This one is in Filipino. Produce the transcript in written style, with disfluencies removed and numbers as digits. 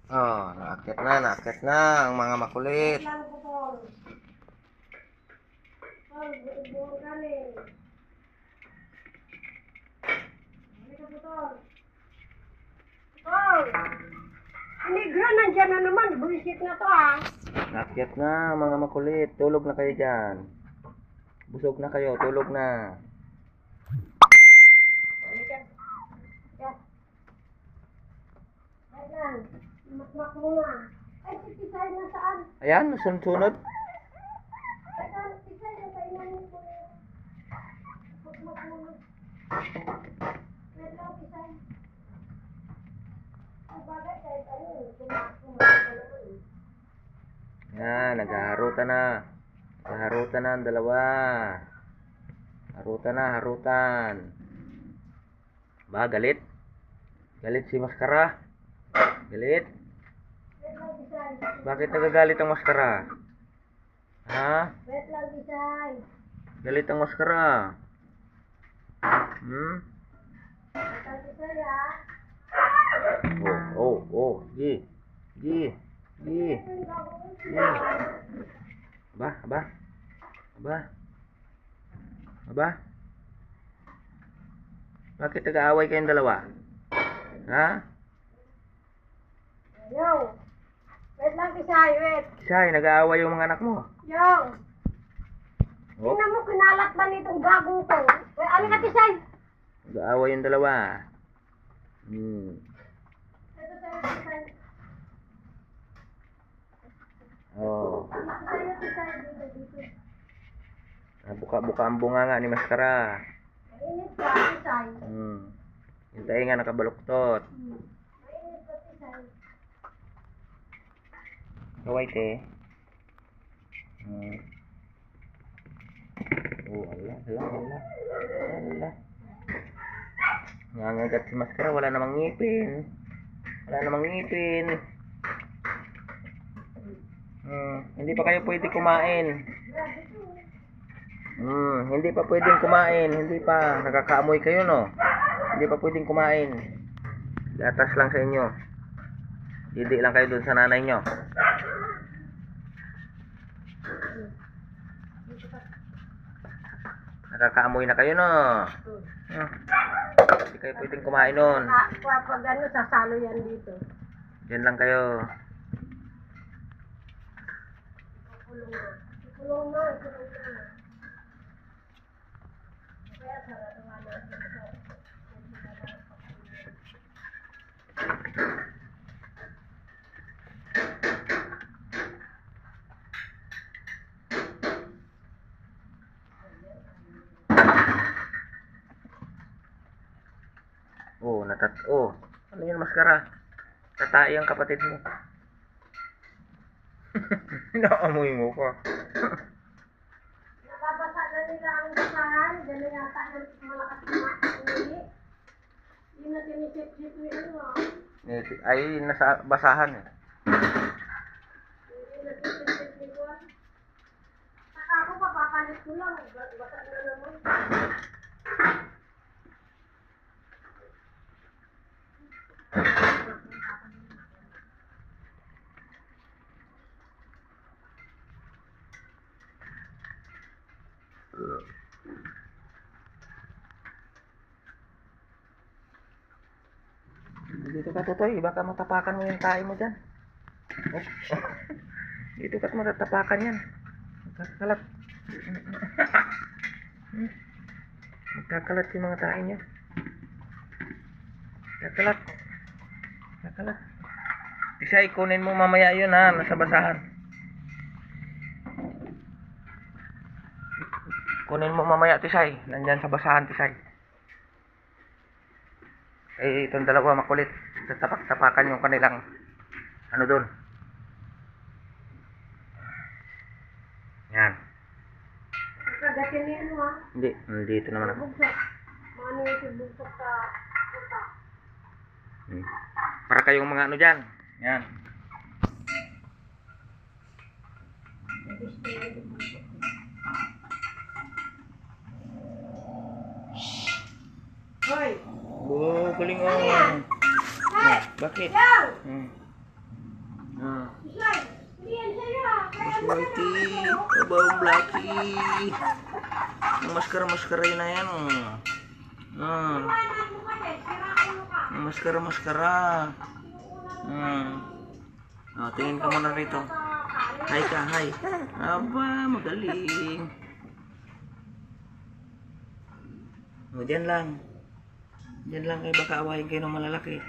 Oh, naakit na ang mga makulit. Lang po po. Oh, buong galing. Halika po to. Oh, negro nandyan na naman. Bullshit na to ah. Naakit na ang mga makulit. Tulog na kayo dyan. Busog na kayo, tulog na. Halika. Yes. Ay lang. Makmak muna. Ay, si Tisay na saan? Ayan, sunod-sunod. Ay, Tisay na sa inanin ko. Makmak muna. Wait lang, Tisay. Ang bagay kahit ano, kumakas ka naman. Yan, naghaharutan na. Naghaharutan na ang dalawa. Harutan na, harutan. Ba, galit? Galit si Maskara? Galit? Wait lang, Tisay. Bakit nagagalit ang Maskara? Ha? Wait lang, Tisay. Galit ang Maskara? Hmm? Wait lang, Tisay ah. Gi. Gi. Gi. Gi. Aba, aba. Aba. Aba. Bakit nag-aaway kayong dalawa? Ha? Yo. Wait lang, Tisay. Wait. Shay, nag-aaway yung mga anak mo. Yo. Oh, Tingnan mo, kinalat ba nitong gago ko? Wait, ano ka, Tisay? nag-aaway yung dalawa. Ito sa'yo, Tisay. Oh. Ito sa'yo, Tisay. Dito. Buka-buka ang bunganga ni Maskara. Mainit ka, Tisay. Hintayin nga nakabaluktot. Mainit ka, Tisay. Kaway te. Ala. Nangangagat si Maskara, wala namang ngipin. Hindi pa kayo pwede kumain. Hindi pa pwedeng kumain. Hindi pa. Nakakaamoy kayo, no? Hindi pa pwedeng kumain. Gatas lang sa inyo. Didi lang kayo dun sa nanay nyo. Nakakaamoy na kayo, no? Hindi kayo pwedeng kumain nun. Pag ano, sasalo yan dito. Diyan lang kayo. Kulong na. Kaya sarado nga natin ito. Ano yun, Maskara? Tatai ang kapatid mo. Naamoy mo pa. Nababasa na nila ang basahan. Gano'n yata ng malakas na uwi. Hindi na tinisip-sip ni ano. Ay, nasa basahan eh. Hindi na tinisip ni Juan. Saka ako papapalit ko lang. Basa na naman. Dito ka, Totoy. Baka matapakan mo yung tae mo dyan. Oh. Dito ka't matatapakan yan. Magkakalat. Magkakalat yung mga tae niya. Magkakalat. Tisay, kunin mo mamaya yun ha. Nasa basahan. Kunin mo mamaya, Tisay. Nandyan sa basahan, Tisay. Eh, itong dalawa makulit. Tatapak-tapakan yung kanilang ano doon. Yan. Kagatin niya ano ha. Hindi, dito naman ako. Bugsak. Mano yung bugsak sa puta. Para kayong mga ano dyan. Yan. Hoy! Oh, galing oh. Ano yan? Hey! Bakit? Yo! Ah. Isay, hindi yan sa'yo ah. Kaya Mas Whitey. Abang Blacky. Ang maskara-maskara yun na yan. Ah. iwanan mo kasi, sira ulo ka. Ang maskara-maskara. Tingin ka muna rito. Hi ka, hi. Aba, magaling. Diyan lang. Diyan lang kayo, baka awayin kayo ng malalaki.